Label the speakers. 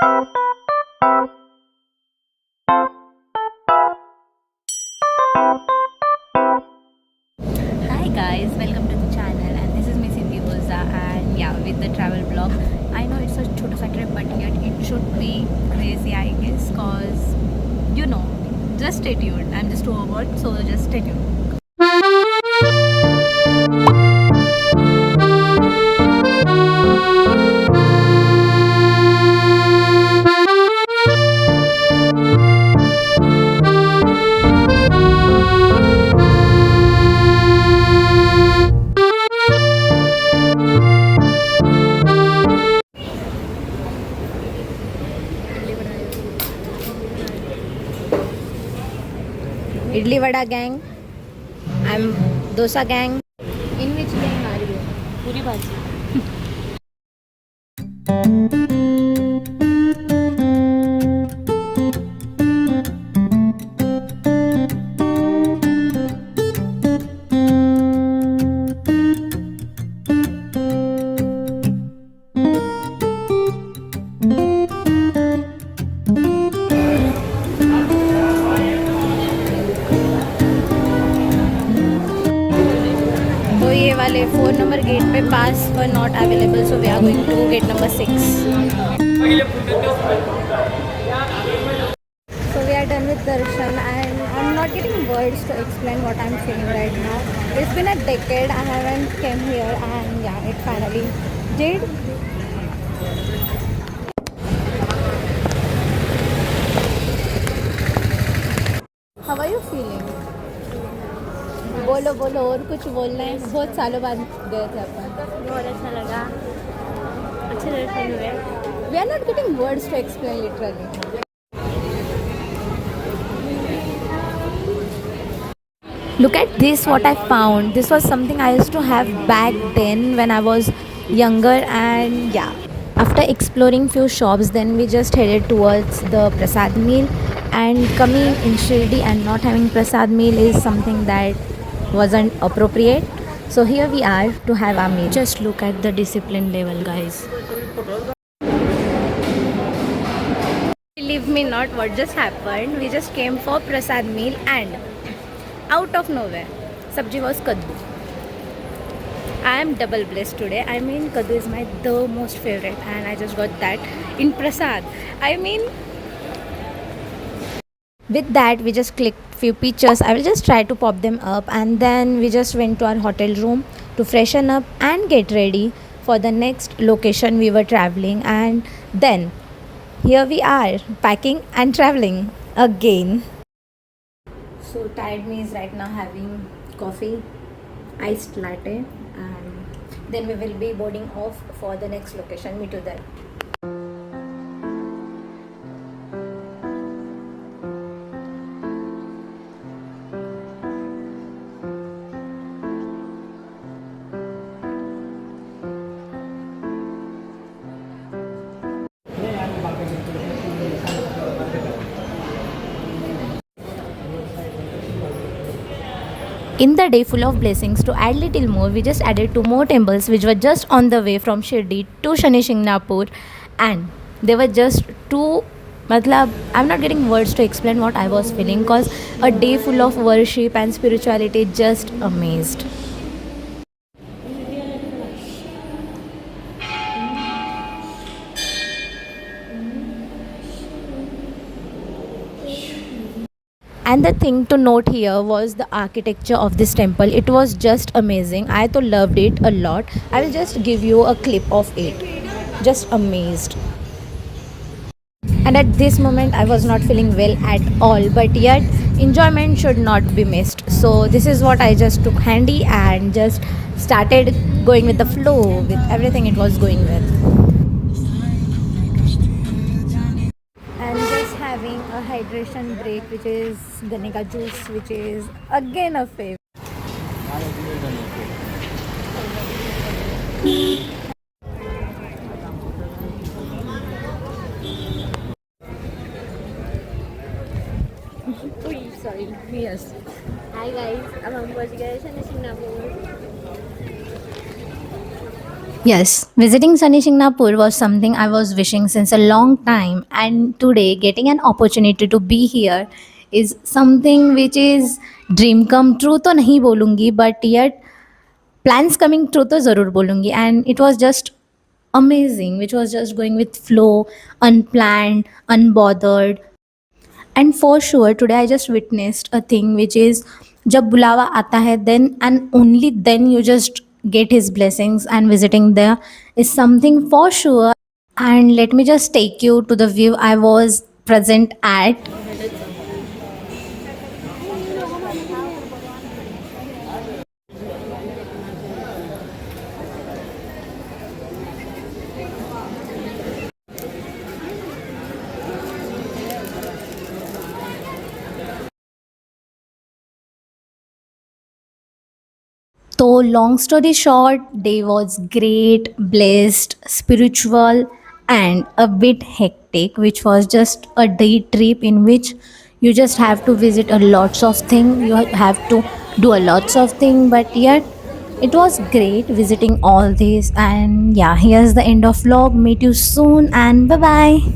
Speaker 1: Hi guys, welcome to the channel and this is Miss Indhi Boza and yeah, with the travel vlog. I know it's a छोटा सा trip but yet it should be crazy I guess cause you know, just stay tuned. I'm just overboard so just stay tuned.
Speaker 2: Idli Vada gang. I'm Dosa gang.
Speaker 1: In which gang are you? पूरी भाजी.
Speaker 2: तो ये वाले 4 number gate पे pass were not available, so we are going to gate number 6. So we are done with darshan and I'm not getting words to explain what I'm feeling right now. It's been a decade I haven't came here and yeah, it finally did. How are you feeling? बोलो बोलो और कुछ बोलना है. बहुत सालों बाद गए थे अपन.
Speaker 1: बहुत अच्छा लगा. अच्छे दर्शन हुए.
Speaker 2: We are not getting words to explain literally. Look at this, what I found. This was something I used to have back then when I was younger and yeah. After exploring few shops, then we just headed towards the prasad meal. And coming in Shirdi and not having prasad meal is something that wasn't appropriate. So here we are to have our meal.
Speaker 1: Just look at the discipline level, guys.
Speaker 2: Believe me not what just happened. We just came for prasad meal and out of nowhere sabji was kaddu. I am double blessed today. I mean kaddu is my the most favorite and I just got that in prasad. I mean with that we just clicked few pictures. I will just try to pop them up and then we just went to our hotel room to freshen up and get ready for the next location we were traveling and then here we are packing and traveling again. So tired me is right now having coffee, iced latte and then we will be boarding off for the next location. Meet you there. In the day full of blessings, to add little more, we just added 2 more temples which were just on the way from Shirdi to Shani Shingnapur and they were just two. Matlab, I'm not getting words to explain what I was feeling because a day full of worship and spirituality just amazed. And the thing to note here was the architecture of this temple. It was just amazing. I too loved it a lot. I will just give you a clip of it. Just amazed. And at this moment I was not feeling well at all, but yet enjoyment should not be missed. So this is what I just took handy and just started going with the flow with everything it was going with. And just having a hydration break which is gane ka juice, which is again a favorite. Sorry. Yes.
Speaker 1: Hi guys, अब हम पहुंच गए Shani Singapore.
Speaker 2: Yes, visiting Sunny Shingnapur was something I was wishing since a long time, and today getting an opportunity to be here is something which is dream come true तो नहीं बोलूँगी, but yet plans coming true तो ज़रूर बोलूँगी. And it was just amazing, which was just going with flow, unplanned, unbothered. And for sure today I just witnessed a thing which is जब बुलावा आता है then and only then you just get his blessings, and visiting there is something for sure. And let me just take you to the view I was present at. So, long story short, day was great, blessed, spiritual, and a bit hectic, which was just a day trip in which you just have to visit a lots of things. You have to do a lots of things, but yet it was great visiting all this. And yeah, here's the end of vlog. Meet you soon, and bye bye.